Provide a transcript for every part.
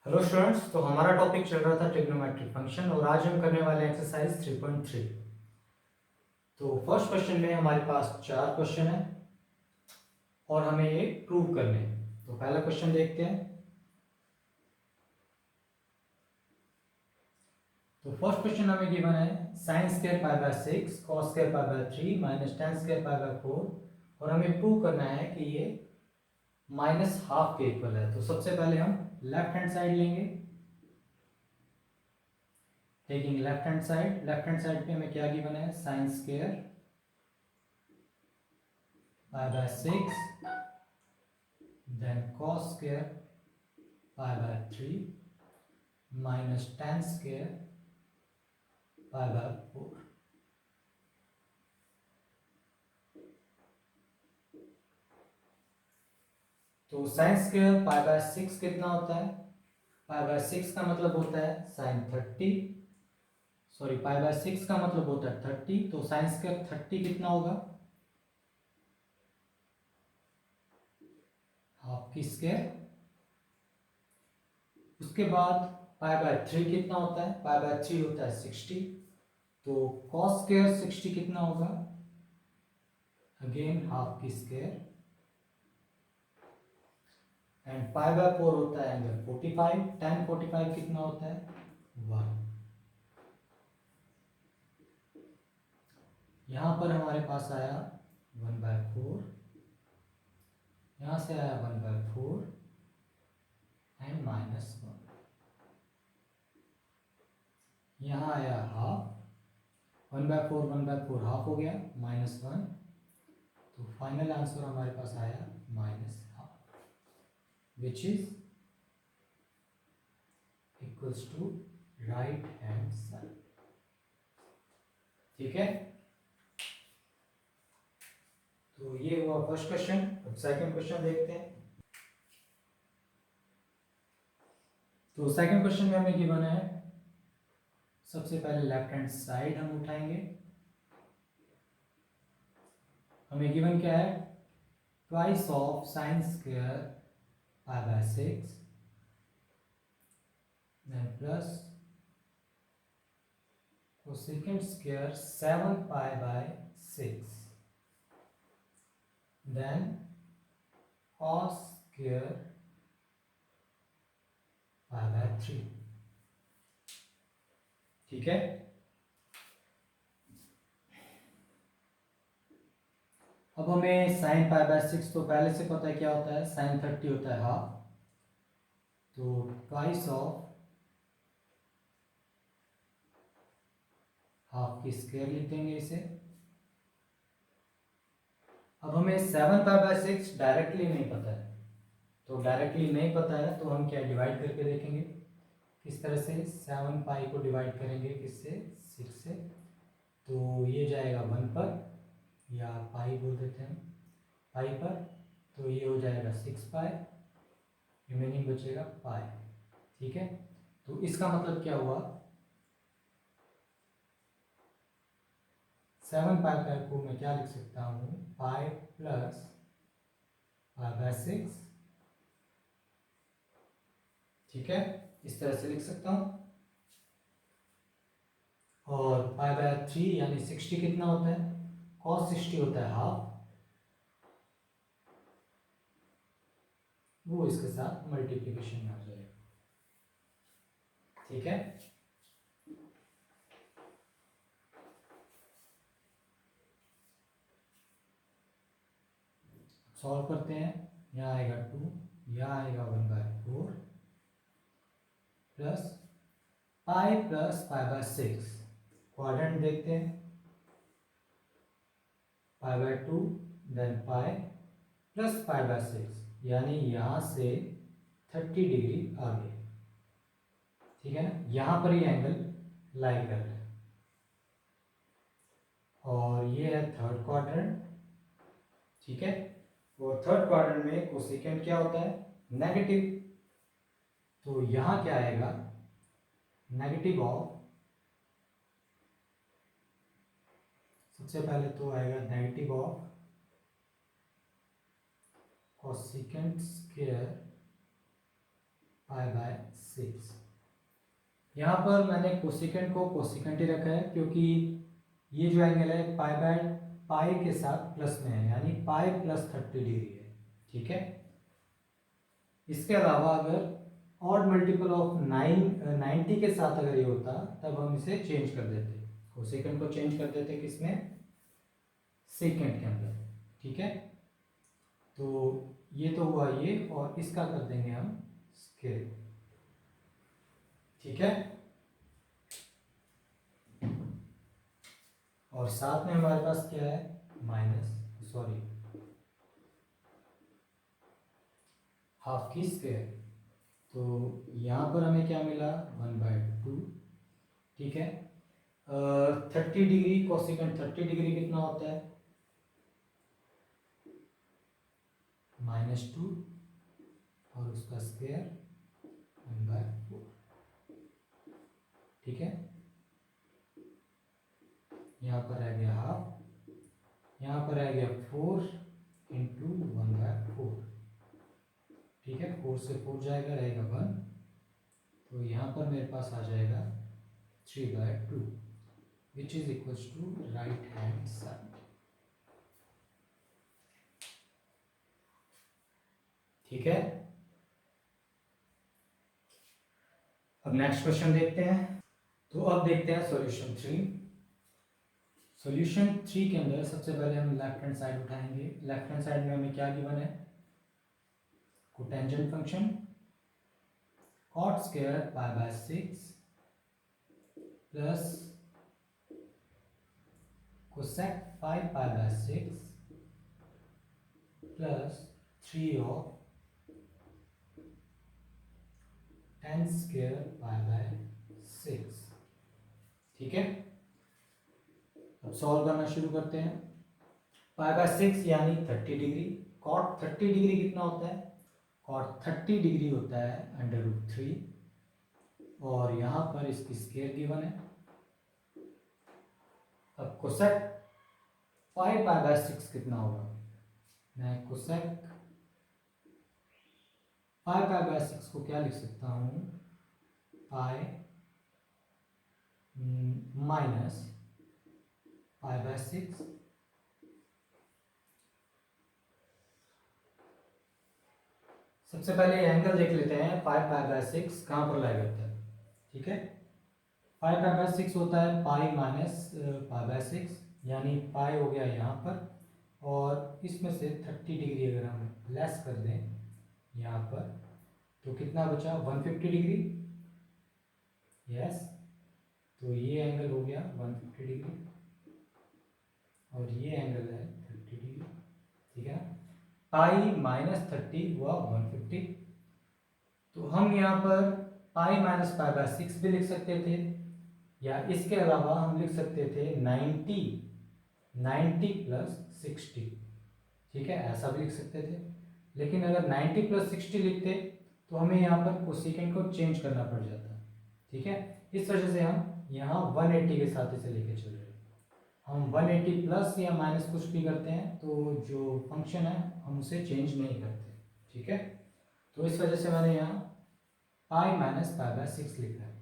Hello students, तो हमारा topic चल रहा था ट्रिग्नोमेट्रिक फंक्शन और आज हम करने वाले एक्सरसाइज 3.3। तो फर्स्ट क्वेश्चन में हमारे पास 4 क्वेश्चन है और हमें ये प्रूव करने हैं। तो पहला क्वेश्चन देखते हैं। तो फर्स्ट क्वेश्चन हमें गिवन है sin square pi by 6 cos square pi by 3 minus tan square pi bye 4 और हमें प्रूव करना है कि ये माइनस हाफ के इक्वल है। तो सबसे पहले हम लेफ्ट हैंड साइड लेंगे। टेकिंग लेफ्ट हैंड साइड पे हमें क्या गिवन है sin square pi by 6 then cos square pi by 3 minus tan square pi by 4। तो sin स्क्वायर पाई बाय 6 कितना होता है? पाई बाय 6 का मतलब होता है sin 30, सॉरी पाई बाय 6 का मतलब होता है 30। तो sin स्क्वायर 30 कितना होगा? हाफ की स्क्वायर। उसके बाद पाई बाय 3 कितना होता है? पाई बाय 3 होता है 60। तो cos स्क्वायर 60 कितना होगा? अगेन हाफ की स्क्वायर। एंड पाई बाय 4 होता है एंगल 45। tan 45 कितना होता है? 1। यहाँ पर हमारे पास आया 1/4, यहाँ से आया 1/4 एंड -1। यहाँ आया हाफ। 1/4 हाफ हो गया, -1। तो फाइनल आंसर हमारे पास आया -half, which is equals to right hand side. ठीक है, तो ये हुआ फर्स्ट क्वेश्चन। अब सेकंड क्वेश्चन देखते हैं। तो सेकंड क्वेश्चन में हमें गिवन है, सबसे पहले लेफ्ट हैंड साइड हम उठाएंगे। हमें गिवन क्या है? Twice of sin square pi by 6 then plus cosecant square 7 pi by 6 then cos square pi by 3। ठीक है, अब हमें sin पाई बाय 6 तो पहले से पता है क्या होता है, sin 30 होता है हाफ। तो ट्वाइस ऑफ हाफ की स्क्वायर लिख देंगे इसे। अब हमें 7 पाई बाय 6 डायरेक्टली नहीं पता है, तो डायरेक्टली नहीं पता है तो हम क्या डिवाइड करके देखेंगे। किस तरह से? 7 पाई को डिवाइड करेंगे किससे? 6 से। तो ये जाएगा 1 पर, या पाई बोल देते हैं पाई पर। तो ये हो जाएगा 6 पाई, रिमेनिंग बचेगा पाई। ठीक है, तो इसका मतलब क्या हुआ? 7 पाई को मैं क्या लिख सकता हूँ? पाई प्लस पाई बाय 6। ठीक है, इस तरह से लिख सकता हूँ। और पाई बाय 3 यानी 60 कितना होता है? cos 60 होता है हाफ, वो इसके साथ मल्टीप्लिकेशन में आ जाएगा। ठीक है, सॉल्व करते हैं। यहाँ आएगा 2, यहाँ आएगा 1/4 प्लस पाई बाय 6। क्वाड्रेंट देखते हैं, pi by 2 then pi plus pi by 6, यानी यहाँ से 30 डिग्री आगे। ठीक है ना, यहाँ पर ये एंगल लाई कर रहा है। और ये है थर्ड क्वाड्रेंट। ठीक है, और थर्ड क्वाड्रेंट में कोसेकेंट क्या होता है? नेगेटिव। तो यहाँ क्या आएगा? नेगेटिव ऑफ, सबसे पहले तो आएगा negative of cosecant square pi by 6। यहाँ पर मैंने कोसिकेंट को कोसिकेंट ही रखा है क्योंकि ये जो एंगल है पाई बाय पाई के साथ प्लस में है, यानी पाई प्लस 30 डिग्री है। ठीक है, इसके अलावा अगर ऑड मल्टीपल ऑफ 90 के साथ अगर ये होता तब हम इसे चेंज कर देते, कोसेकेंड को चेंज कर देते किसमें, सेकेंड के अंदर। ठीक है, तो ये तो हुआ ये, और इसका कर देंगे हम स्केल। ठीक है, और साथ में हमारे पास क्या है, हाफ की स्क्वायर। तो यहाँ पर हमें क्या मिला, 1/2। ठीक है, 30 डिग्री कोसेकेंट 30 डिग्री कितना होता है, -2 और उसका स्क्वायर 1/4। ठीक है, यहाँ पर आ गया हाफ, यहाँ पर आ गया 4 इंटू 1/4। ठीक है, 4 से 4 जाएगा, रहेगा 1, तो यहाँ पर मेरे पास आ जाएगा 3/2 which is equals to right hand side. ठीक है, अब नेक्स्ट क्वेश्चन देखते हैं। तो अब देखते हैं सॉल्यूशन 3। सॉल्यूशन 3 के अंदर सबसे पहले हम लेफ्ट हैंड साइड उठाएंगे। लेफ्ट हैंड साइड में हमें क्या गिवन है, cotangent function cot square pi by 6 plus cosec 5 pi by 6 plus 3 of tan square pi by 6। ठीक है, अब सॉल्व करना शुरू करते हैं। पाई बाय 6 यानी 30 डिग्री, cot 30 डिग्री कितना होता है, cot 30 डिग्री होता है √3, और यहाँ पर इसकी स्क्वायर गिवन है। अब कोसेक 5 पाई बाय 6 कितना होगा, मैं कोसेक 5 पाई बाय 6 को क्या लिख सकता हूँ, पाई माइनस पाई बाय 6 सबसे पहले एंगल देख लेते हैं। 5 पाई बाय 6 कहाँ पर लाई करता है। ठीक है, 5 पाई बाय 6 होता है पाई माइनस पाई बाय 6, यानी पाई हो गया यहाँ पर, और इसमें से 30 डिग्री अगर हम लेस कर दें यहाँ पर, तो कितना बचा 150 डिग्री। यस, तो ये एंगल हो गया 150 डिग्री और ये एंगल है 30 डिग्री। ठीक है, पाई माइनस 30 हुआ 150। तो हम यहाँ पर पाई माइनस पाई बाय 6 भी लिख सकते थे, या इसके अलावा हम लिख सकते थे 90 प्लस 60। ठीक है, ऐसा भी लिख सकते थे, लेकिन अगर 90 प्लस 60 लिखते तो हमें यहाँ पर कोसेकेंट को चेंज करना पड़ जाता। ठीक है, इस वजह से हम यहाँ 180 के साथ इसे लेके चल रहे हैं। हम 180 प्लस या माइनस कुछ भी करते हैं तो जो फंक्शन है हम उसे चेंज नहीं करते। ठीक है, तो इस वजह से मैंने यहाँ पाई माइनस पाई बाय 6 लिखा है।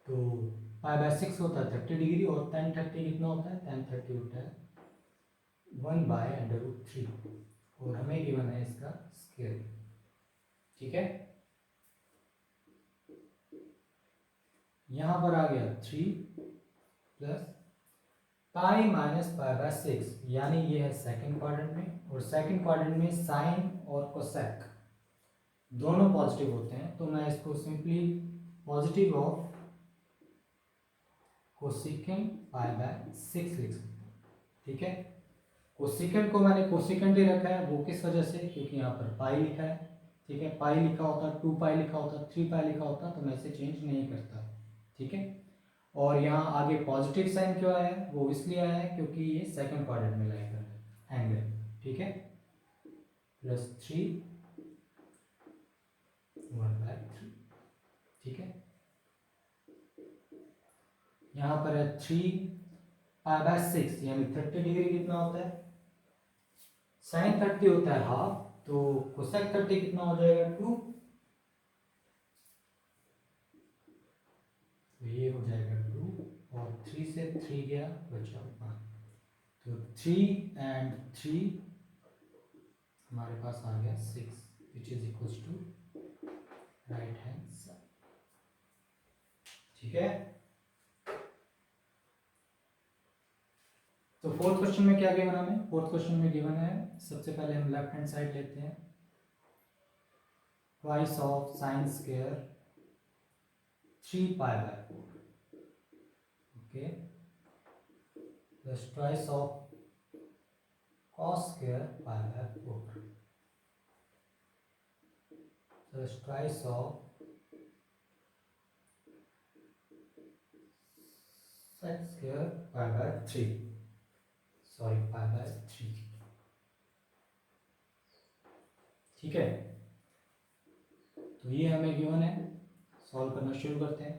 तो पाई बाय 6 होता है 30 डिग्री, और tan 30 कितना होता है, tan 30 होता है 1/√3, और हमें गिवन है इसका स्क्वायर। ठीक है, यहां पर आ गया 3 plus pi minus pi by 6, यानी ये है सेकंड क्वाड्रेंट में, और सेकंड क्वाड्रेंट में साइन और कोसेक दोनों पॉजिटिव होते हैं, तो मैं इसको simply positive of cosecant pi by 6 लिख सकता हूँ। ठीक है, कोसेकेंट को मैंने कोसेकेंट ही रखा है, वो किस वजह से, क्योंकि यहाँ पर पाई लिखा है। ठीक है, पाई लिखा होता, 2 पाई लिखा होता, 3 पाई लिखा होता, तो मैं इसे चेंज नहीं करता। ठीक है, और यहाँ आगे पॉजिटिव साइन क्यों आया है, वो इसलिए आया है क्योंकि ये सेकंड क्वाड्रेंट में लाई कर है एंगल। ठीक है, +3 1/3। ठीक है, यहाँ पर है 3 पाई बाय 6, यानी 30 डिग्री कितना होता है, साइन 30 होता है हाफ, तो कोसेक 30 कितना हो जाएगा 2, तो ये हो जाएगा 2 और 3 से 3 गया बचा 1, तो 3 एंड 3 हमारे पास आ गया 6 which is equals to right hand side. ठीक है, तो फोर्थ क्वेश्चन में क्या गिवन हमें, फोर्थ क्वेश्चन में गिवन है सबसे पहले हम लेफ्ट हैंड साइड लेते हैं, twice of sine square 3 pi bye 4, okay, plus twice of cos square pi by 4 plus twice of sec square pi by 3, sorry pi by 3। ठीक है, तो ये हमें गिवन है, सॉल्व करना शुरू करते हैं।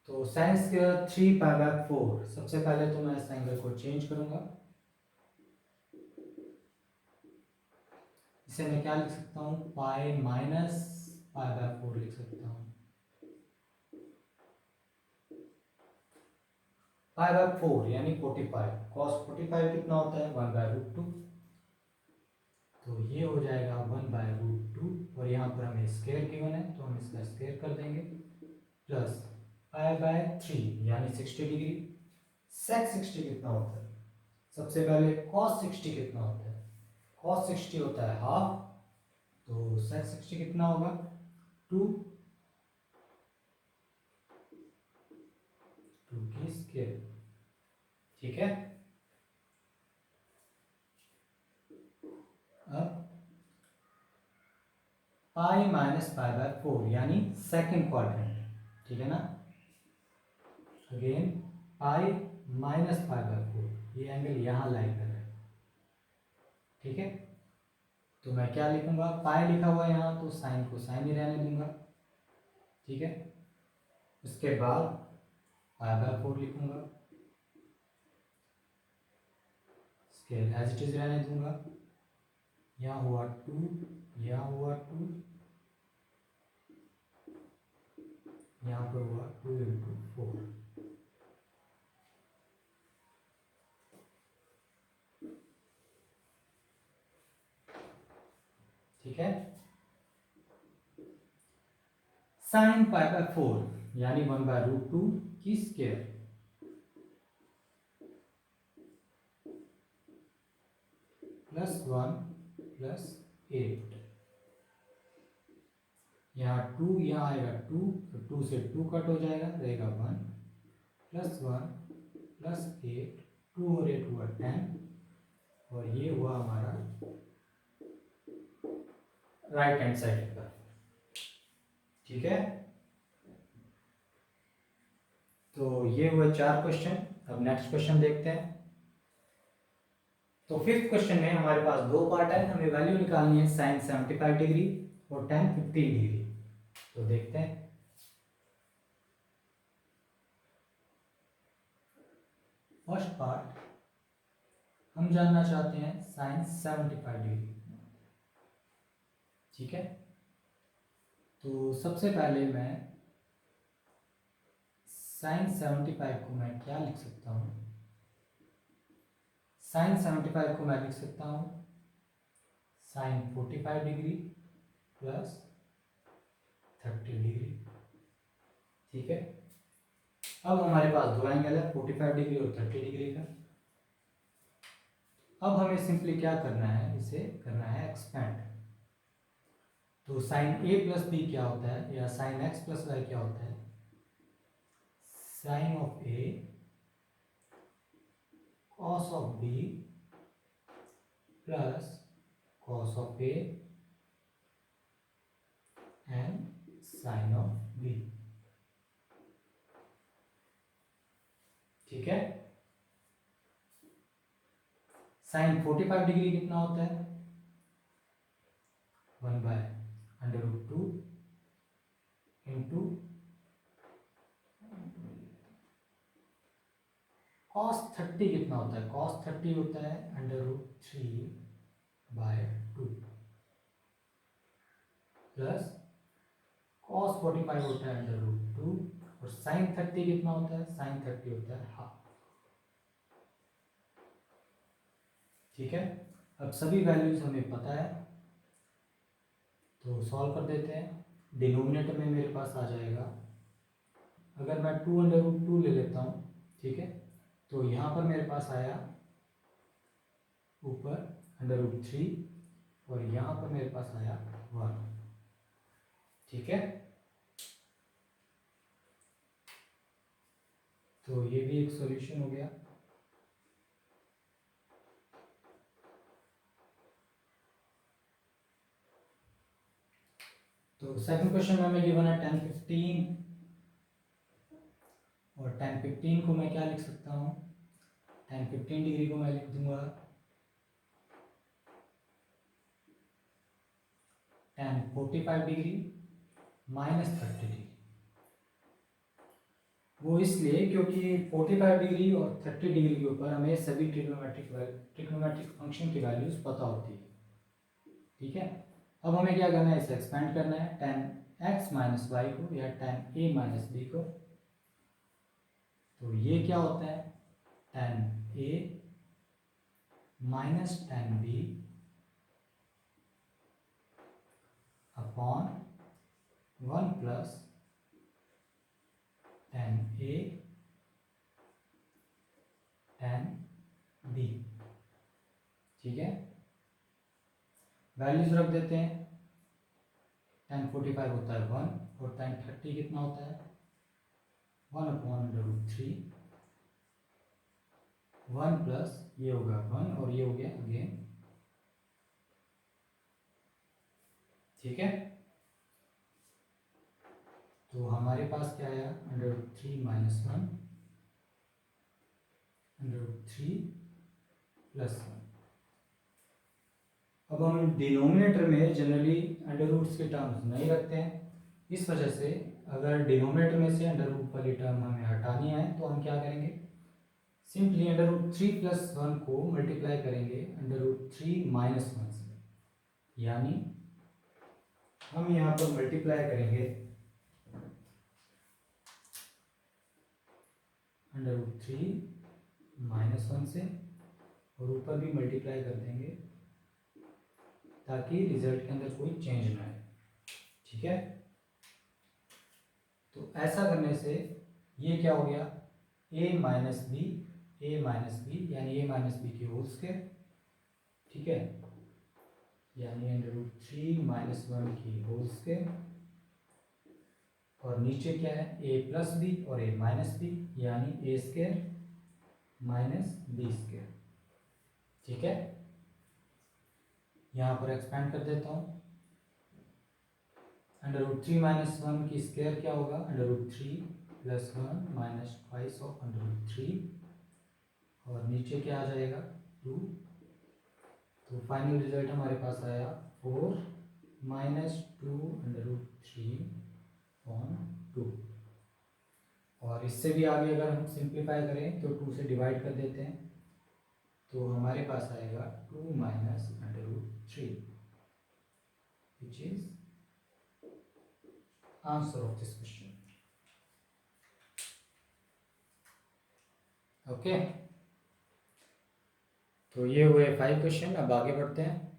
तो साइन स्क्वायर 3 पाई बाय 4, सबसे पहले तो मैं इस एंगल को चेंज करूंगा, इसे मैं क्या लिख सकता हूँ, पाई माइनस पाई बाय 4 लिख सकता हूँ, पाई बाय 4 यानी 45, cos 45 कितना होता है 1/√2, तो ये हो जाएगा 1/√2 और यहाँ पर हमें स्क्वायर गिवन है तो हम इसका स्क्वायर कर देंगे, प्लस पाई बाय 3 यानी 60 डिग्री, sec 60 कितना होता है, सबसे पहले cos 60 कितना होता है, cos 60 होता है हाफ, तो sec 60 कितना होगा 2 की स्क्वायर। ठीक है, अब पाई माइनस पाई बाय 4 यानी सेकंड क्वाड्रेंट, ठीक है ना, again pi minus pi by 4, ये एंगल यहाँ लाई कर रहा है। ठीक है, तो मैं क्या लिखूंगा, पाई लिखा हुआ है यहाँ तो साइन को साइन ही रहने दूंगा। ठीक है, उसके बाद पाई बाय 4 लिखूंगा, स्केल एज इट इज रहने दूंगा, यहाँ हुआ 2, यहाँ हुआ 2, यहाँ पर हुआ 2 × 4। ठीक है, साइन पाई बाय 4 यानी 1/√2 की स्क्वायर, प्लस 1 प्लस 8, यहाँ 2 यहाँ आएगा 2, तो 2 से 2 कट हो जाएगा, रहेगा 1 प्लस 1 प्लस 8, 2 और 8 हुआ 10 और ये हुआ हमारा राइट हैंड साइड का। ठीक है, तो ये हुए 4 क्वेश्चन। अब नेक्स्ट क्वेश्चन देखते हैं। तो फिफ्थ क्वेश्चन में हमारे पास 2 पार्ट है, हमें वैल्यू निकालनी है साइन 75 डिग्री और tan 15 डिग्री। तो देखते हैं, फर्स्ट पार्ट हम जानना चाहते हैं साइन 75 डिग्री। ठीक है, तो सबसे पहले मैं साइन 75 को मैं क्या लिख सकता हूँ, साइन 75 को मैं लिख सकता हूँ साइन 45 डिग्री प्लस 30 डिग्री। ठीक है, अब हमारे पास 2 एंगल है 45 डिग्री और 30 डिग्री का। अब हमें सिंपली क्या करना है, इसे करना है एक्सपेंड। तो साइन a प्लस बी क्या होता है, या साइन x प्लस वाई क्या होता है, sine of a cos of b plus cos of a and sine of b। ठीक है, साइन 45 डिग्री कितना होता है 1/√2 इंटू cos 30 कितना होता है, cos 30 होता है √3/2। प्लस cos 45 होता है √2 और sin 30 कितना होता है, sin 30 होता है हाफ। ठीक है, अब सभी वैल्यूज हमें पता है तो सॉल्व कर देते हैं। डिनोमिनेटर में मेरे पास आ जाएगा, अगर मैं 2 √2 ले लेता हूँ, ठीक है, तो यहाँ पर मेरे पास आया ऊपर √3 और यहाँ पर मेरे पास आया 1। ठीक है, तो ये भी एक सॉल्यूशन हो गया। तो सेकंड क्वेश्चन में हमें गिवन है 10 15 और 10 15 को मैं क्या लिख सकता हूँ, 10 15 डिग्री को मैं लिख दूंगा tan 45 डिग्री माइनस 30 डिग्री। वो इसलिए क्योंकि 45 डिग्री और 30 डिग्री के ऊपर हमें सभी ट्रिग्नोमेट्रिक फंक्शन की वैल्यूज पता होती है। ठीक है, अब हमें क्या करना है, इसे एक्सपेंड करना है tan x माइनस वाई को या tan a माइनस बी को। तो ये क्या होता है, tan a minus tan b upon 1 plus tan a tan b। ठीक है, वैल्यूज रख देते हैं। tan 45 होता है 1 और tan 30 कितना होता है 1/√3, 1 प्लस ये होगा 1 और ये हो गया अगेन। ठीक है, तो हमारे पास क्या आया, √3 माइनस 1 √3 प्लस 1। अब हम डिनोमिनेटर में जनरली अंडर रूट्स के टर्म्स नहीं रखते हैं, इस वजह से अगर डिनोमिनेटर में से अंडर रूट वाली टर्म हमें हटानी है तो हम क्या करेंगे, सिंपली √3 प्लस 1 को मल्टीप्लाई करेंगे √3 माइनस 1 से, यानी हम यहाँ पर मल्टीप्लाई करेंगे √3 माइनस 1 से और ऊपर भी मल्टीप्लाई कर देंगे ताकि रिजल्ट के अंदर कोई चेंज ना आए। ठीक है, तो ऐसा करने से ये क्या हो गया, a माइनस बी यानी a माइनस बी की होल स्क्वायर। ठीक है, यानी √3 माइनस 1 की होल स्क्वायर और नीचे क्या है a प्लस बी और a माइनस बी यानी a square minus B square. ठीक है, यहाँ पर एक्सपेंड कर देता हूँ, √3 माइनस 1 की स्क्वायर क्या होगा, √3 प्लस 1 माइनस ट्वाइस ऑफ √3 और नीचे क्या आ जाएगा 2। तो फाइनल रिजल्ट हमारे पास आया 4 माइनस 2√3/2। और इससे भी आगे अगर हम सिंप्लीफाई करें तो 2 से डिवाइड कर देते हैं तो हमारे पास आएगा 2 minus √3 which is answer of this question. Okay, तो ये हुए 5 क्वेश्चन। अब आगे बढ़ते हैं।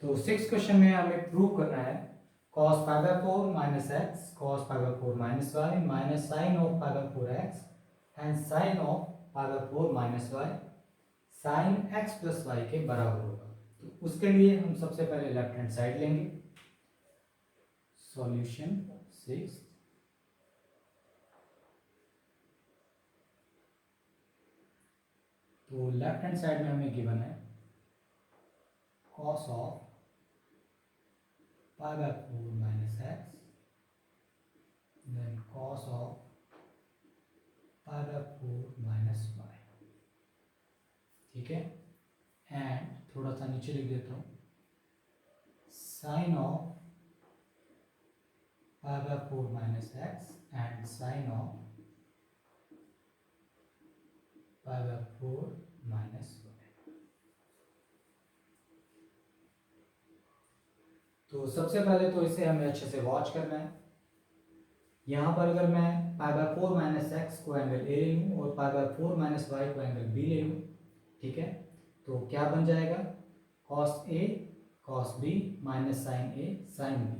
तो 6 क्वेश्चन में हमें प्रूव करना है cos π/4 minus X cos π/4 minus Y minus sine of π/4x and sine of π/4 minus Y sine x plus Y के बराबर होगा। तो उसके लिए हम सबसे पहले लेफ्ट हैंड साइड लेंगे। सॉल्यूशन 6, तो लेफ्ट हैंड साइड में हमें गिवन है cos of π/4 minus X then cos of π/4 minus Y. ठीक है, एंड थोड़ा सा नीचे लिख देता हूँ sine of π/4 minus X and sine of π/4 minus Y. तो सबसे पहले तो इसे हमें अच्छे से वॉच करना है। यहाँ पर अगर मैं π/4 माइनस एक्स को एंगल ए ले लूँ और π/4 माइनस वाई को एंगल बी ले लूँ, ठीक है, तो क्या बन जाएगा, cos A cos B minus sign A sine B.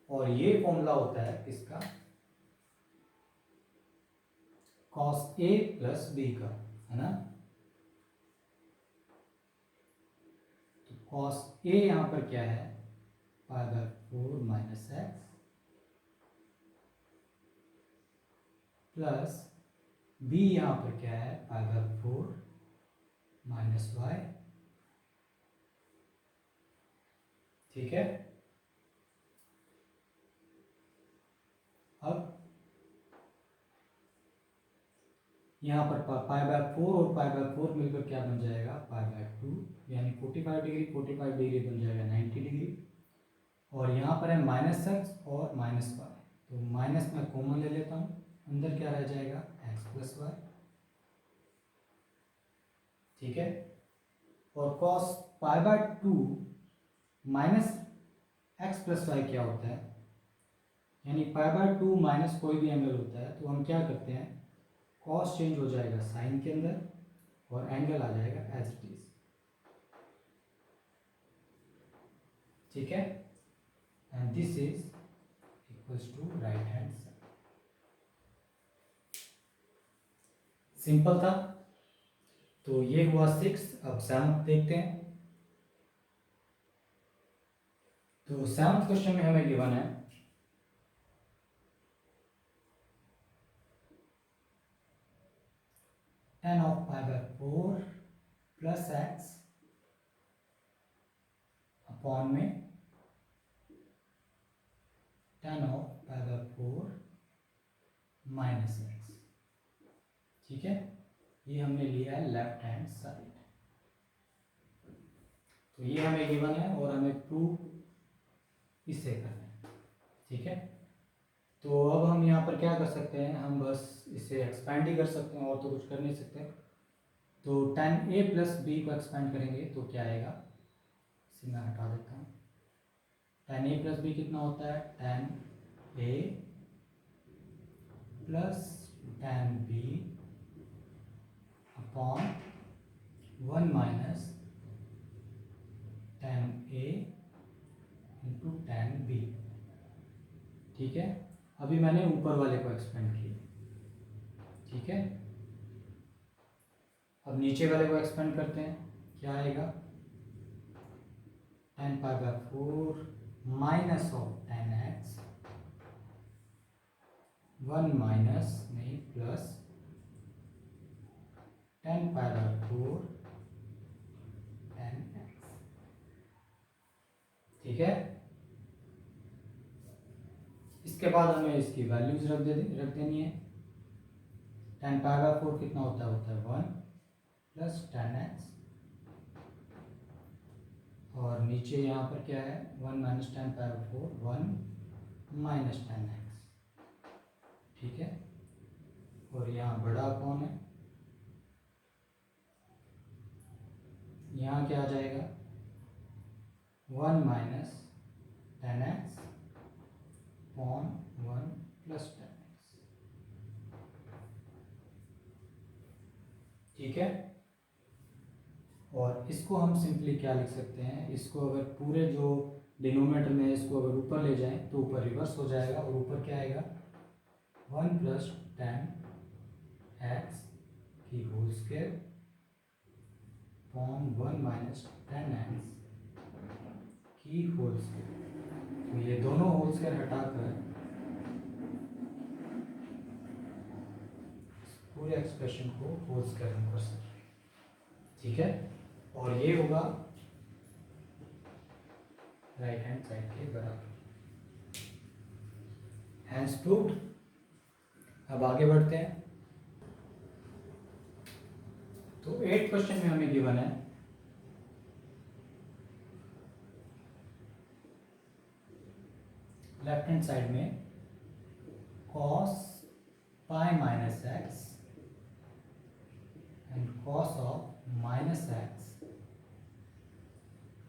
और ये फॉर्मूला होता है किसका, कॉस ए प्लस बी का, है ना। तो कॉस ए यहाँ पर क्या है, π/4 माइनस एक्स प्लस बी यहाँ पर क्या है, π/4 माइनस वाई, ठीक है। अब यहाँ पर π/4 और π/4 मिलकर क्या बन जाएगा, π/2, यानी 45 डिग्री 45 डिग्री बन जाएगा 90 डिग्री। और यहाँ पर है माइनस एक्स और माइनस वाई, तो माइनस में कॉमन ले लेता हूँ, अंदर क्या रह जाएगा, एक्स प्लस वाई, ठीक है। और cos π/2 minus X plus Y क्या होता है, यानी π/2 माइनस कोई भी एंगल होता है तो हम क्या करते हैं, कॉस चेंज हो जाएगा साइन के अंदर और एंगल आ जाएगा एज इट इज, ठीक है। And this is equals to right hand side. Simple था। तो ये हुआ 6। अब 7 देखते हैं। तो 7th क्वेश्चन में हमें गिवन है tan of π/4 plus X upon में tan of π/4 माइनस एक्स, ठीक है। ये हमने लिया है लेफ्ट हैंड साइड। तो ये हमें गिवन है और हमें प्रूव इससे करना है, ठीक है। तो अब हम यहाँ पर क्या कर सकते हैं, हम बस इसे एक्सपेंड ही कर सकते हैं और तो कुछ कर नहीं सकते। तो tan a प्लस बी को एक्सपेंड करेंगे तो क्या आएगा, इसे मैं हटा देता हूँ। tan a प्लस बी कितना होता है, tan a plus tan b upon 1 minus tan a into tan b, ठीक है। अभी मैंने ऊपर वाले को एक्सपेंड किया, ठीक है। अब नीचे वाले को एक्सपेंड करते हैं, क्या आएगा, tan π/4 minus of tan x 1 minus नहीं प्लस tan π/4 tan x, ठीक है। इसके बाद हमें इसकी वैल्यूज रख देनी है। tan π/4 कितना होता है 1 प्लस tan x, और नीचे यहाँ पर क्या है, 1 minus tan π/4 1 minus tan x, ठीक है। और यहाँ बड़ा कौन है, यहाँ क्या आ जाएगा, 1 minus tan x upon 1 plus tan x, ठीक है। और इसको हम सिंपली क्या लिख सकते हैं, इसको अगर पूरे जो डिनोमिनेटर में है इसको अगर ऊपर ले जाएं तो ऊपर रिवर्स हो जाएगा और ऊपर क्या आएगा, 1 प्लस tan x की whole square upon 1 minus tan x की होल स्क्वायर। तो ये दोनों होल स्क्वायर हटाकर पूरे एक्सप्रेशन को होल स्क्वायर में कर सकते हैं, ठीक है। और ये होगा राइट हैंड साइड के बराबर। Hands proved. अब आगे बढ़ते हैं। तो 8th क्वेश्चन में हमें गिवन है लेफ्ट हैंड साइड में cos pi minus X and cos of minus x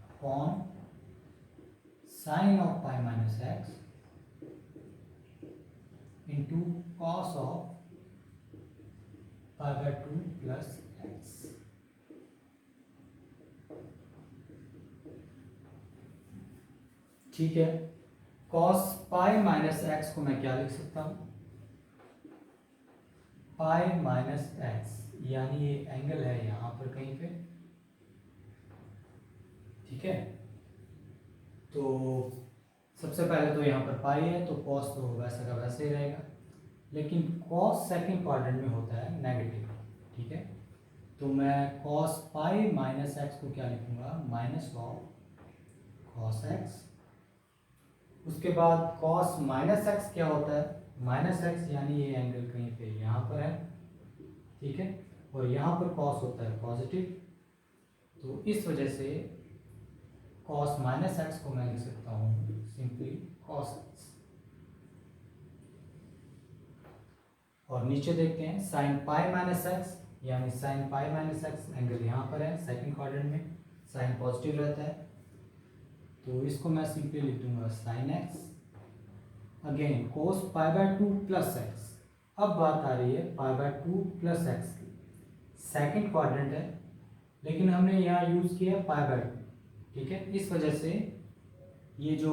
upon sine of pi minus x into cos of pi by 2 plus x. ठीक है, कॉस पाई माइनस एक्स को मैं क्या लिख सकता हूँ, पाई माइनस एक्स, यानी ये एंगल है यहाँ पर कहीं पे। ठीक है, तो सबसे पहले तो यहाँ पर पाई है तो कॉस तो वैसा का वैसे ही रहेगा, लेकिन कॉस सेकंड क्वाड्रेंट में होता है नेगेटिव। ठीक है, तो मैं कॉस पाई माइनस एक्स को क्या लिखूंगा, माइनस ऑफ कॉस एक्स। उसके बाद कॉस माइनस एक्स क्या होता है, माइनस एक्स यानी ये एंगल कहीं पे यहाँ पर है। ठीक है, और यहाँ पर कॉस होता है पॉजिटिव, तो इस वजह से कॉस माइनस एक्स को मैं लिख सकता हूँ सिंपली कॉस एक्स। और नीचे देखते हैं साइन पाई माइनस एक्स, यानी sine pi minus x angle यहाँ पर है सेकंड क्वाड्रेंट में, साइन पॉजिटिव रहता है, तो इसको मैं सिंपली लिख दूंगा sine x. Again cos pi by 2 plus x. अब बात आ रही है पाई बाय 2 प्लस एक्स की, सेकंड क्वाड्रेंट है लेकिन हमने यहाँ यूज किया पाई बाय 2। ठीक है, इस वजह से ये जो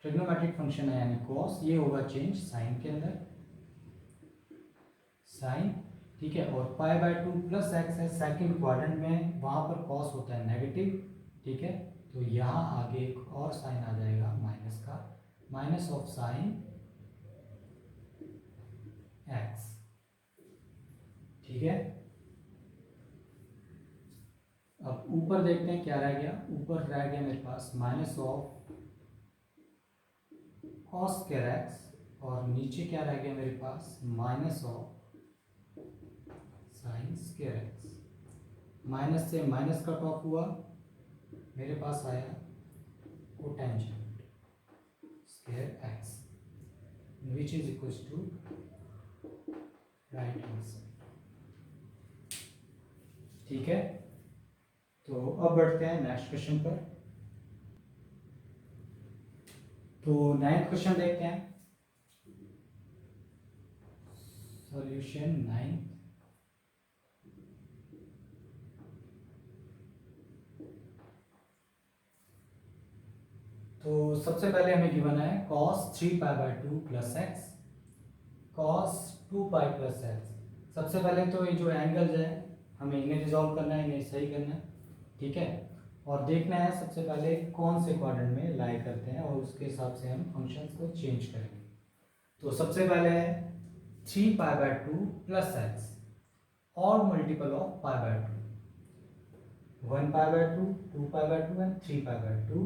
ट्रिग्नोमेट्रिक फंक्शन है यानी कॉस, ये होगा चेंज साइन के अंदर, साइन। ठीक है, और पाई बाय 2 प्लस एक्स है सेकंड क्वाड्रेंट में, वहाँ पर कॉस होता है नेगेटिव। ठीक है, तो यहाँ आगे एक और साइन आ जाएगा माइनस का, माइनस ऑफ साइन एक्स। ठीक है, अब ऊपर देखते हैं क्या रह गया, ऊपर रह गया मेरे पास minus of cos square X, और नीचे क्या रह गया मेरे पास, minus of sine square X. Minus से माइनस कट ऑफ हुआ, मेरे पास आया cotangent square X which is equal to right hand side. ठीक है, तो अब बढ़ते हैं नेक्स्ट क्वेश्चन पर। तो 9th क्वेश्चन देखते हैं, सॉल्यूशन 9। तो सबसे पहले हमें गिवन है cos 3 pi by 2 plus x, cos 2 pi plus x. सबसे पहले तो ये जो एंगल्स है हमें इन्हें रिजॉल्व करना है, इन्हें सही करना है। ठीक है, और देखना है सबसे पहले कौन से क्वाड्रेंट में लाई करते हैं और उसके हिसाब से हम फंक्शंस को चेंज करेंगे। तो सबसे पहले है 3 पाई बाय 2 प्लस एक्स और multiple of pi by 2, 1 pi by 2, 2 pi by 2 and 3 pi by 2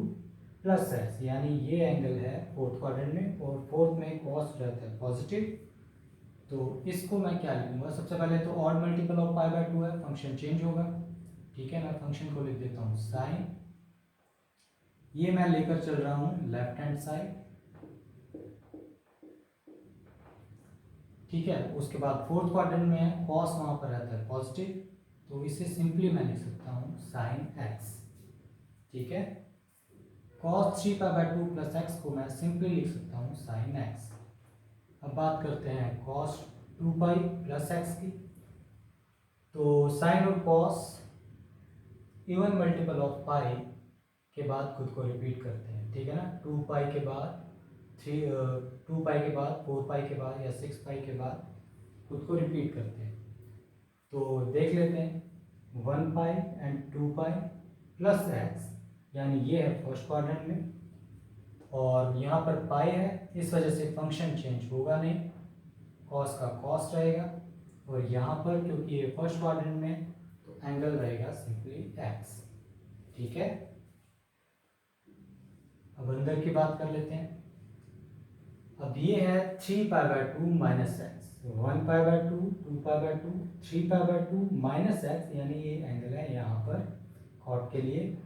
plus x, यानी ये एंगल है फोर्थ क्वाड्रेंट में, और फोर्थ में कॉस रहता है पॉजिटिव। तो इसको मैं क्या लिखूंगा, सबसे पहले तो odd multiple of pi by 2 है, फंक्शन चेंज होगा। ठीक है, मैं फंक्शन को लिख देता हूँ साइन, ये मैं लेकर चल रहा हूँ लेफ्ट हैंड साइड। ठीक है, उसके बाद फोर्थ क्वाड्रेंट में है, कॉस वहां पर रहता है पॉजिटिव, तो इसे सिंपली मैं लिख सकता हूँ साइन एक्स। ठीक है, cos 3 pi by 2 plus x को मैं सिंपली लिख सकता हूँ साइन एक्स। अब बात करते हैं cos 2 पाई प्लस एक्स की। तो साइन और cos इवन मल्टीपल ऑफ पाई के बाद खुद को रिपीट करते हैं। ठीक है ना, 2 पाई के बाद 2 पाई के बाद 4 पाई के बाद या 6 पाई के बाद खुद को रिपीट करते हैं। तो देख लेते हैं 1 पाई एंड 2 पाई प्लस एक्स, यानी ये है फर्स्ट क्वाड्रेंट में, और यहाँ पर पाई है, इस वजह से फंक्शन चेंज होगा नहीं, कॉस का कॉस रहेगा, और यहाँ पर क्योंकि ये फर्स्ट क्वाड्रेंट में तो एंगल रहेगा सिंपली एक्स। ठीक है, अब अंदर की बात कर लेते हैं। अब ये है 3 pi by 2 minus x, 1 pi by 2, 2 pi by 2, 3 pi by 2 minus x, यानी ये एंगल है यहाँ पर कॉट के लिए,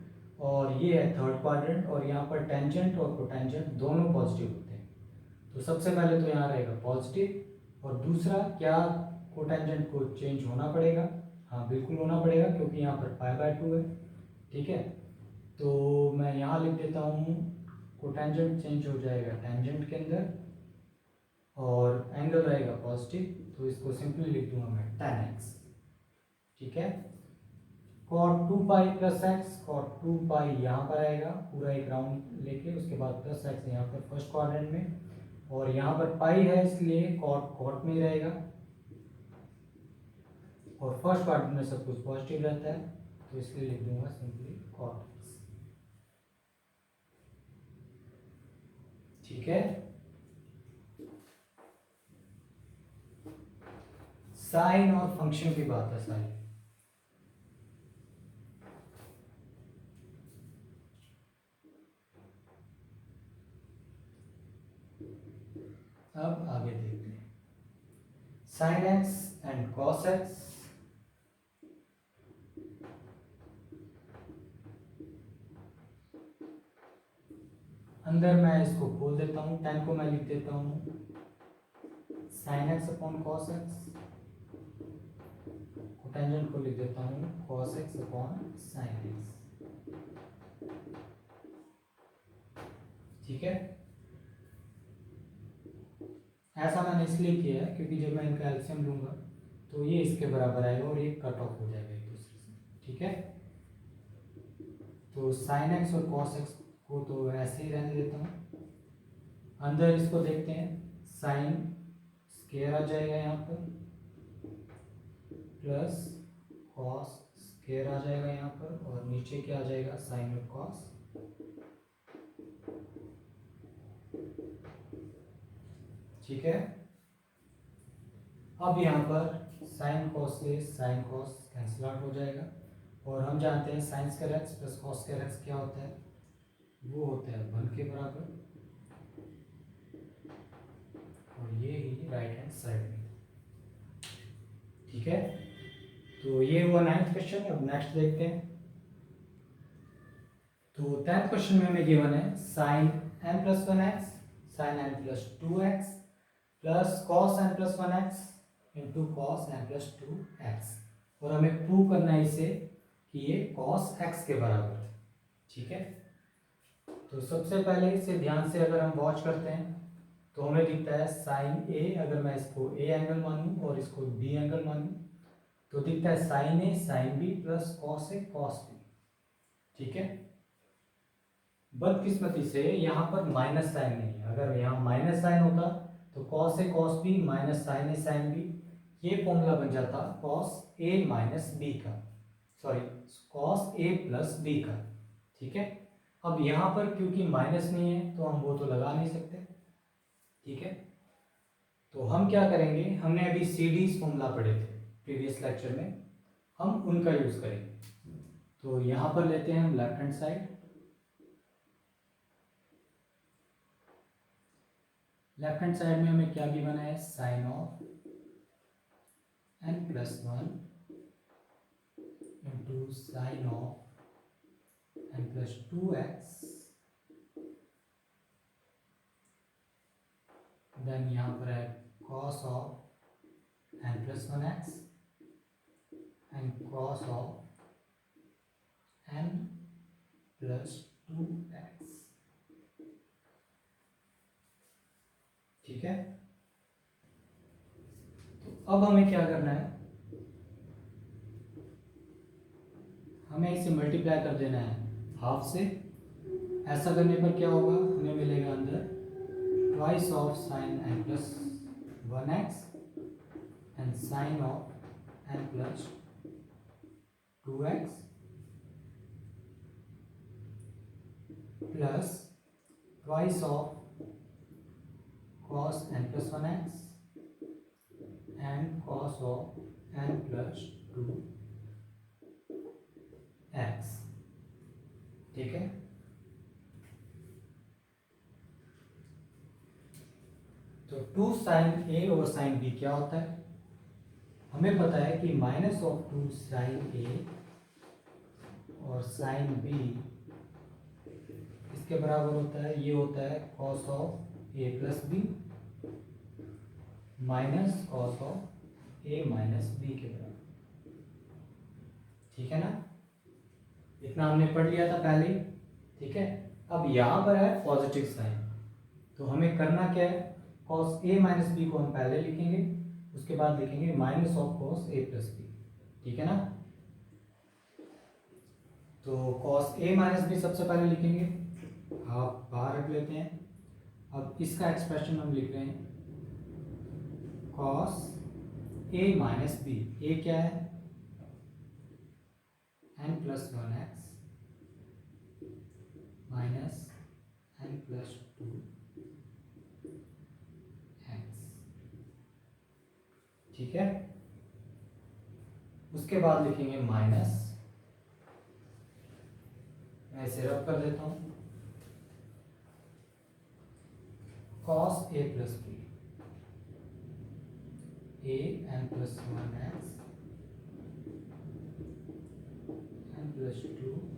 और ये है थर्ड क्वाड्रेंट, और यहाँ पर टेंजेंट और कोटेंजेंट दोनों पॉजिटिव होते हैं। तो सबसे पहले तो यहाँ रहेगा पॉजिटिव, और दूसरा क्या कोटेंजेंट को चेंज होना पड़ेगा, हाँ बिल्कुल होना पड़ेगा क्योंकि यहाँ पर पाई बाय 2 है। ठीक है, तो मैं यहाँ लिख देता हूँ कोटेंजेंट चेंज हो जाएगा टेंजेंट के अंदर और एंगल रहेगा पॉजिटिव, तो इसको सिंपली लिख दूंगा मैं tan x। ठीक है, cot 2 pi plus x, cot 2 पाई यहाँ पर आएगा पूरा एक राउंड लेके, उसके बाद प्लस एक्स यहाँ पर फर्स्ट क्वाड्रेंट में, और यहाँ पर पाई है इसलिए cot में ही रहेगा, और फर्स्ट क्वाड्रेंट में सब कुछ पॉजिटिव रहता है, तो इसलिए लिख दूंगा सिंपली cot x। ठीक है, साइन और फंक्शन की बात है सारी। अब आगे देखते हैं sine x and cos x. अंदर मैं इसको खोल देता हूँ, tan को मैं लिख देता हूँ sine x upon cos x, cotangent को लिख देता हूँ cos x upon sine x. ठीक है, ऐसा मैंने इसलिए किया है क्योंकि जब मैं इनका एलसीएम लूंगा तो ये इसके बराबर आएगा और ये कट ऑफ हो जाएगा एक दूसरे से। ठीक है, तो साइन एक्स और कॉस एक्स को तो ऐसे ही रहने देता हूँ। अंदर इसको देखते हैं, साइन स्केयर आ जाएगा यहाँ पर प्लस कॉस स्केयर आ जाएगा यहाँ पर, और नीचे क्या आ जाएगा साइन और कॉस। ठीक है, अब यहाँ पर साइन कॉस से साइन कॉस कैंसिल आउट हो जाएगा, और हम जानते हैं sign square x plus cos square x क्या होता है, वो होता है 1 के बराबर, और ये ही राइट हैंड साइड में। ठीक है, तो ये हुआ 9th क्वेश्चन। अब नेक्स्ट देखते हैं। तो 10th क्वेश्चन में हमें गिवन है sine n plus 1x sine n plus 2x plus cos n plus 1x into cos n plus 2x, और हमें प्रूव करना है इसे कि ये cos x के बराबर है। ठीक है, तो सबसे पहले इसे ध्यान से अगर हम वॉच करते हैं तो हमें दिखता है साइन a, अगर मैं इसको a एंगल मानूं और इसको b एंगल मानूं तो दिखता है sine a sine b plus cos a cos b। ठीक है, बदकिस्मती से यहाँ पर माइनस साइन नहीं है, अगर यहाँ माइनस साइन होता तो cos A cos B minus sign A sine B, ये फॉर्मूला बन जाता कॉस ए माइनस बी का, sorry cos A plus B का। ठीक है, अब यहाँ पर क्योंकि माइनस नहीं है तो हम वो तो लगा नहीं सकते। ठीक है, तो हम क्या करेंगे, हमने अभी सीडीज फॉर्मूला पढ़े थे प्रीवियस लेक्चर में, हम उनका यूज करेंगे। तो यहाँ पर लेते हैं हम left hand side, left hand side में हमें क्या गिवन है sine of n plus 1 into sine of n plus 2x, then यहाँ पर है cos of n plus 1x and cos of n plus 2x। ठीक है, तो अब हमें क्या करना है, हमें इसे मल्टीप्लाई कर देना है हाफ से। ऐसा करने पर क्या होगा, हमें मिलेगा अंदर twice of sine n plus 1x and sine of n plus 2x plus twice of cos n plus 1x and cos of n plus 2x। ठीक है, तो 2 साइन a और साइन b क्या होता है, हमें पता है कि माइनस ऑफ 2 साइन a और साइन b इसके बराबर होता है, ये होता है cos ऑफ a plus B minus cos of A minus B के बराबर। ठीक है ना, इतना हमने पढ़ लिया था पहले। ठीक है, अब यहाँ पर है पॉजिटिव साइन, तो हमें करना क्या है, cos a माइनस बी को हम पहले लिखेंगे, उसके बाद लिखेंगे minus of cos a plus B, ठीक है ना। तो cos a माइनस बी सबसे पहले लिखेंगे, आप बाहर रख लेते हैं। अब इसका एक्सप्रेशन हम लिख रहे हैं cos a माइनस बी, ए क्या है n plus 1x minus n plus 2x, ठीक है। उसके बाद लिखेंगे माइनस, मैं इसे रब कर देता हूं, cos a plus B, a n plus 1x n plus 2x,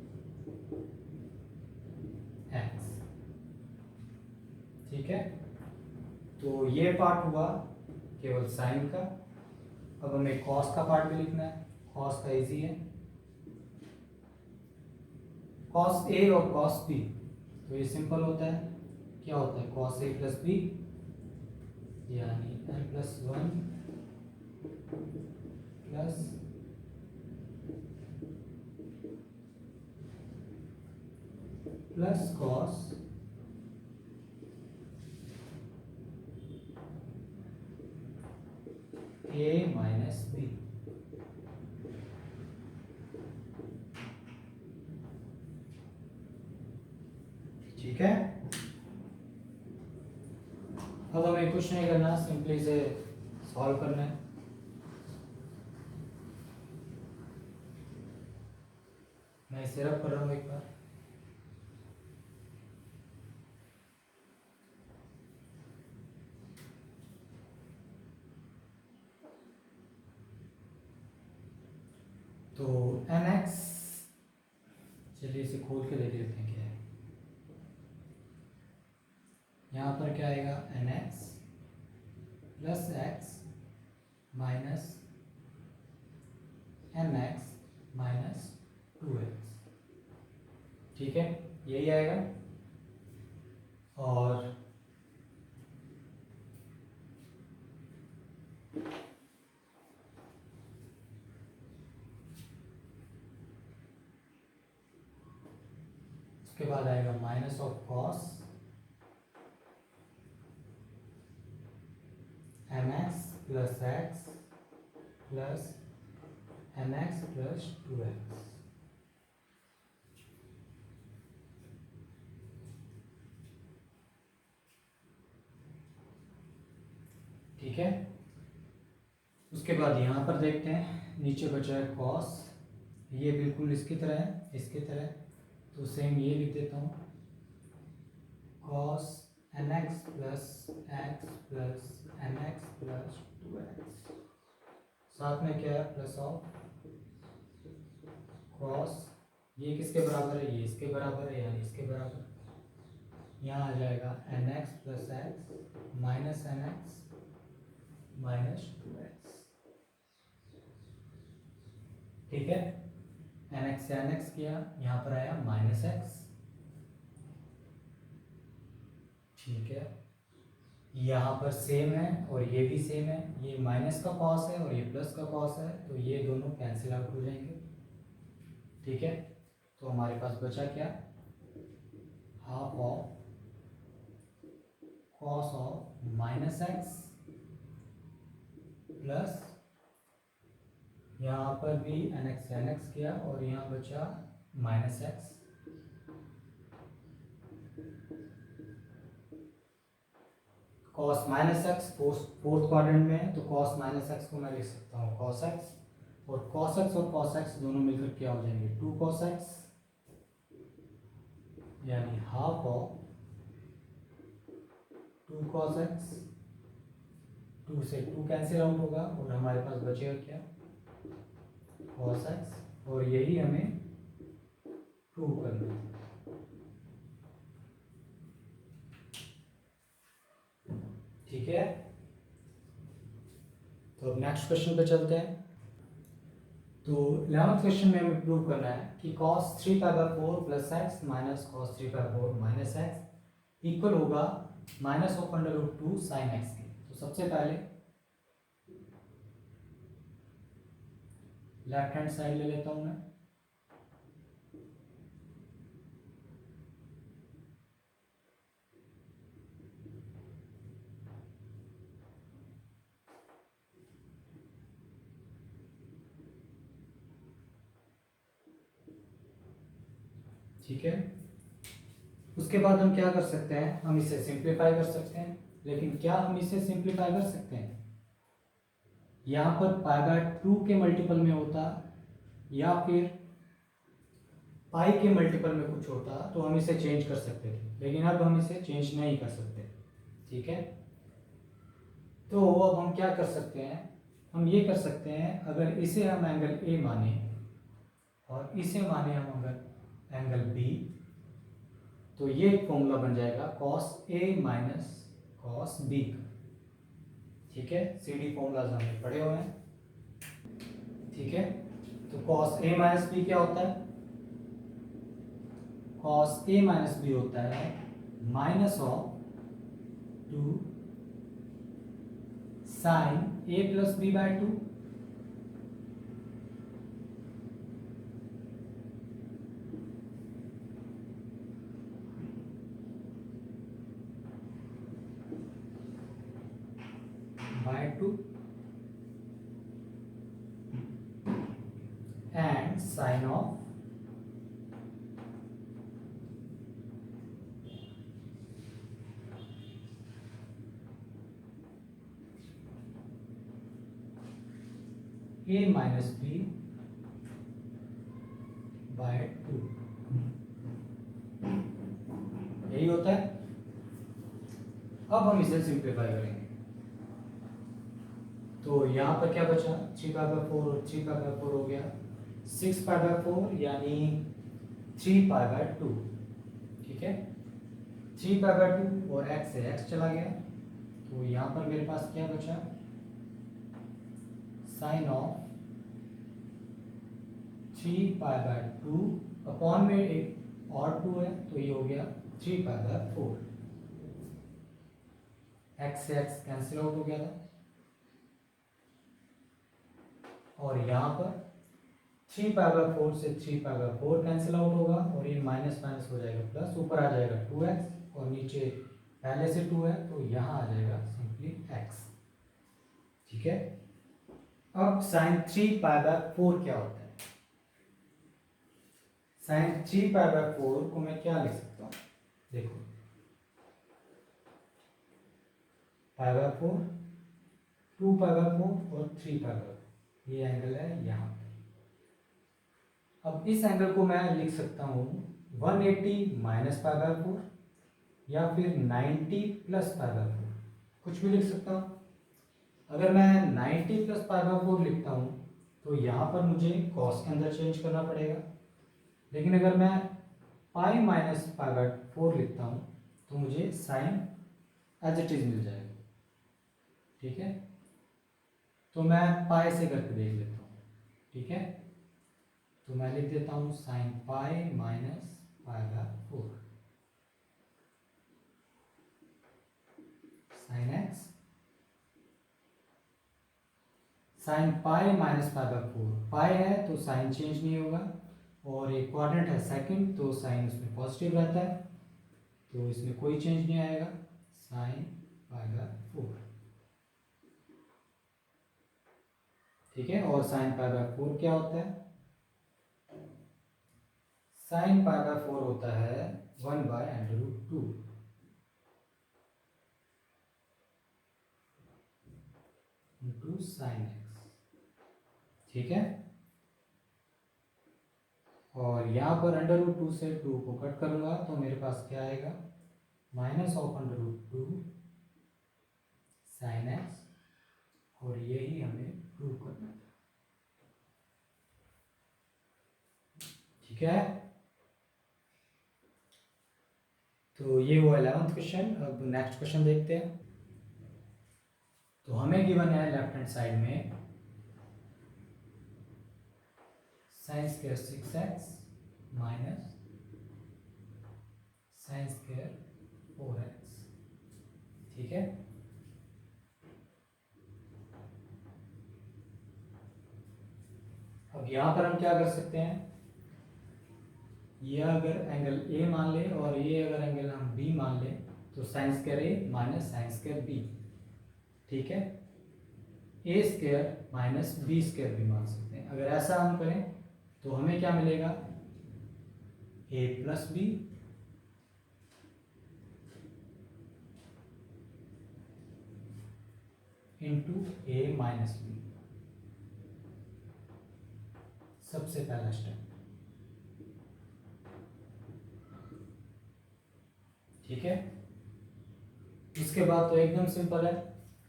ठीक है। तो ये पार्ट हुआ केवल साइन का। अब हमें कॉस का पार्ट भी लिखना है, कॉस का इजी है, कॉस ए और कॉस बी, तो ये सिंपल होता है, क्या होता है कॉस ए प्लस बी, यानी n plus 1 plus cos A minus B, ठीक है। अब हमें कुछ नहीं करना, सिंपली इसे सॉल्व करना है। मैं इसे रब कर रहा हूँ एक बार, तो nx, चलिए इसे खोल के देख लेते हैं क्या है। यहाँ पर क्या आएगा nx plus x minus mx minus 2x, ठीक है, यही आएगा। और उसके बाद आएगा minus of cos mx plus x plus mx plus 2x, ठीक है। उसके बाद यहाँ पर देखते हैं, नीचे बचा है कॉस, ये बिल्कुल इसकी तरह है, इसकी तरह, तो सेम ये लिख देता हूँ, cos nx plus x plus mx plus 2x, साथ में क्या है प्लस ऑफ कॉस, ये किसके बराबर है, ये इसके बराबर है, यानी इसके बराबर, यहाँ आ जाएगा nx plus x minus nx minus 2x, ठीक है। nx से nx किया, यहाँ पर आया माइनस x, ठीक है। यहाँ पर सेम है और ये भी सेम है, ये माइनस का कॉस है और ये प्लस का कॉस है, तो ये दोनों कैंसिल आउट हो जाएंगे, ठीक है। तो हमारे पास बचा क्या, half of cos of minus X plus, यहाँ पर भी nx किया और यहाँ बचा minus x, cos minus x fourth quadrant में है, तो कॉस माइनस एक्स को मैं लिख सकता हूँ कॉस एक्स, और कॉस एक्स और कॉस एक्स दोनों मिलकर क्या हो जाएंगे 2 कॉस एक्स, यानी हाफ ऑफ 2 कॉस एक्स, 2 से 2 कैंसिल आउट होगा और हमारे पास बचेगा क्या कॉस एक्स, और यही हमें प्रूव करना है, ठीक है। तो अब नेक्स्ट क्वेश्चन पे चलते हैं। तो 11th क्वेश्चन में हमें प्रूव करना है कि cos 3 plus X minus cos 3 minus X equal होगा minus of under root 2 sine X के। तो सबसे पहले लेफ्ट हैंड साइड ले लेता हूं मैं। ठीक है, उसके बाद हम क्या कर सकते हैं, हम इसे सिंप्लीफाई कर सकते हैं। लेकिन क्या हम इसे सिंप्लीफाई कर सकते हैं? यहाँ पर पाई बाय 2 के मल्टीपल में होता या फिर पाई के मल्टीपल में कुछ होता तो हम इसे चेंज कर सकते थे, लेकिन अब हम इसे चेंज नहीं कर सकते। ठीक है, तो अब हम क्या कर सकते हैं, हम ये कर सकते हैं, अगर इसे हम एंगल ए माने और इसे माने हम अगर एंगल बी, तो ये एक फॉर्मूला बन जाएगा cos a minus cos b। ठीक है, CD फॉर्मूलाज हमने पढ़े हुए हैं। ठीक है, तो cos a माइनस b क्या होता है? cos a माइनस b होता है minus of 2 sine a plus b by 2। By 2 and sine of a minus b by 2, यही होता है। अब हम इसे सिंप्लीफाई करेंगे, तो यहाँ पर क्या बचा, 3 पाई बाय 4 और 3 पाई बाय 4 हो गया 6 पाई बाय 4 यानी 3 पाई बाय 2। ठीक है, 3 पाई बाय 2 और x से x चला गया, तो यहाँ पर मेरे पास क्या बचा, sine of 3 pi by 2 upon में एक और 2 है, तो ये हो गया 3 पाई बाय 4। x से x कैंसिल आउट हो गया था, और यहाँ पर 3 पाई बाय 4 से 3 पाई बाय 4 कैंसिल आउट होगा, और ये माइनस माइनस हो जाएगा प्लस, ऊपर आ जाएगा 2x और नीचे पहले से 2 है तो यहाँ आ जाएगा सिंपली x। ठीक है, अब साइन 3 पाई बाय 4 क्या होता है? साइन 3 पाई बाय 4 को मैं क्या लिख सकता हूँ, देखो पाई बाय 4, 2 पाई बाय 4 और 3 पाई बाय 4, ये एंगल है यहाँ पे। अब इस एंगल को मैं लिख सकता हूँ 180 माइनस पाई बाय 4 या फिर 90 प्लस पाई बाय 4, कुछ भी लिख सकता हूँ। अगर मैं 90 प्लस पाई बाय 4 लिखता हूँ तो यहाँ पर मुझे कॉस के अंदर चेंज करना पड़ेगा, लेकिन अगर मैं पाई माइनस पाई बाय 4 लिखता हूँ तो मुझे साइन एज इट इज मिल जाएगा। ठीक है, तो मैं पाई से करके देख लेता हूँ। ठीक है, तो मैं लिख देता हूँ sine pi minus pi by 4 sine x, sine pi minus pi by 4, पाई है तो साइन चेंज नहीं होगा, और एक क्वाड्रेंट है सेकंड तो साइन उसमें पॉजिटिव रहता है, तो इसमें कोई चेंज नहीं आएगा, साइन पाई बाय 4। ठीक है, और साइन पाई बाय 4 क्या होता है? साइन पाई बाय 4 होता है 1/√2 इंटू साइन एक्स। ठीक है, और यहाँ पर √2 से 2 को कट करूंगा तो मेरे पास क्या आएगा, माइनस ऑफ √2 साइन एक्स, और यही हमें प्रूव करना था। ठीक है, तो ये हुआ 11th क्वेश्चन। अब नेक्स्ट क्वेश्चन देखते हैं। तो हमें गिवन है लेफ्ट हैंड साइड में sine square 6x minus sine square 4x। ठीक है, अब यहां पर हम क्या कर सकते हैं, ये अगर एंगल ए मान ले और ये अगर एंगल हम बी मान ले तो साइन स्क्वायर ए माइनस साइन स्क्वायर बी। ठीक है, ए स्क्वायर माइनस बी स्क्वायर भी मान सकते हैं। अगर ऐसा हम करें तो हमें क्या मिलेगा, ए प्लस बी इंटू ए माइनस बी, सबसे पहला स्टेप। ठीक है, इसके बाद तो एकदम सिंपल है,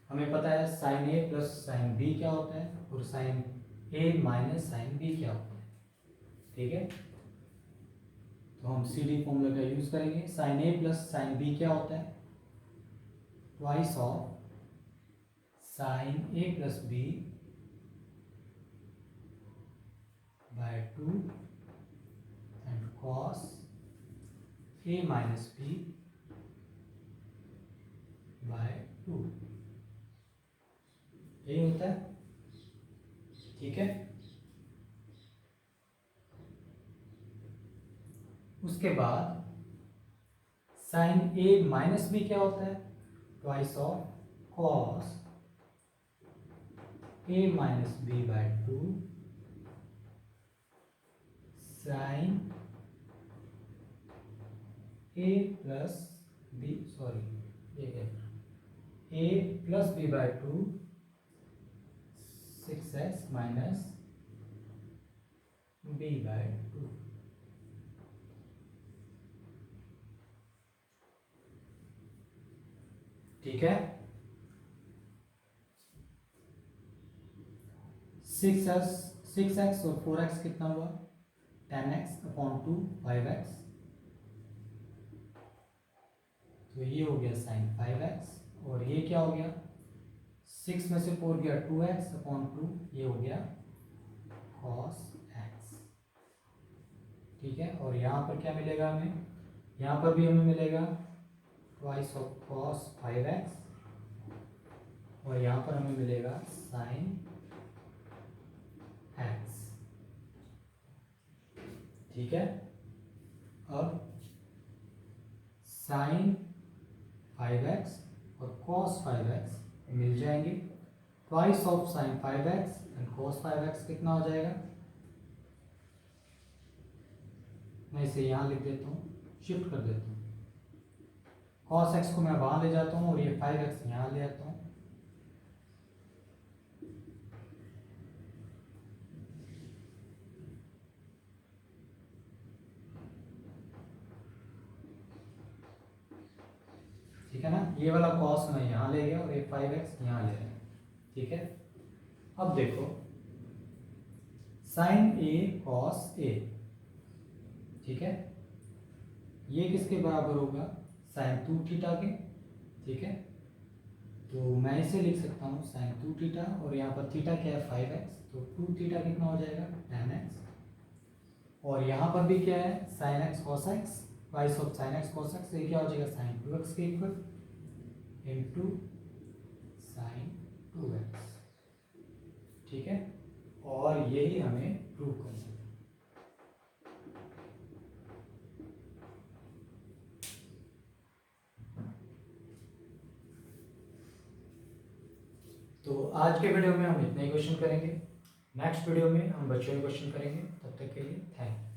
हमें पता है sine A plus sine B क्या होता है और sine A minus sine B क्या होता है। ठीक है, तो हम CD फॉर्मूला का यूज करेंगे। Sine A plus sine B क्या होता है, twice of sine A plus B by 2 and cos A minus B by 2, यही होता है। ठीक है, उसके बाद साइन ए माइनस बी क्या होता है, twice of cos A minus B by 2 sine A plus B, sorry ये क्या, A plus B by 2 6x minus B by 2। ठीक है, 6x और 4x कितना हुआ, 10x अपॉन 2 5x, तो ये हो गया साइन 5x। और ये क्या हो गया, 6 में से 4 गया 2x अपॉन 2, ये हो गया cos x। ठीक है, और यहाँ पर क्या मिलेगा हमें, यहाँ पर भी हमें मिलेगा ट्वाइस ऑफ cos 5x और यहाँ पर हमें मिलेगा साइन x। ठीक है, अब साइन 5x और cos 5x मिल जाएंगे, twice of sign 5x and cos 5x कितना हो जाएगा, मैं इसे यहाँ लिख देता हूँ, शिफ्ट कर देता हूँ, cos x को मैं वहाँ ले जाता हूँ और ये 5x यहाँ ले आता हूँ। ठीक है ना, ये वाला cos मैं यहाँ ले गया और ये 5x यहाँ ले गया। ठीक है, अब देखो साइन a cos a, ठीक है, ये किसके बराबर होगा, साइन 2 थीटा के। ठीक है, तो मैं इसे लिख सकता हूँ साइन 2 थीटा और यहाँ पर थीटा क्या है 5x, तो 2 थीटा कितना हो जाएगा 10x। और यहाँ पर भी क्या है sine x cos x, twice of sine x cos x, ये क्या हो जाएगा साइन 2x के इक्वल इनटू साइन 2x। ठीक है, और यही हमें प्रूव करना है। तो आज के वीडियो में हम इतने ही क्वेश्चन करेंगे, नेक्स्ट वीडियो में हम बचे हुए क्वेश्चन करेंगे। तब तक के लिए थैंक यू।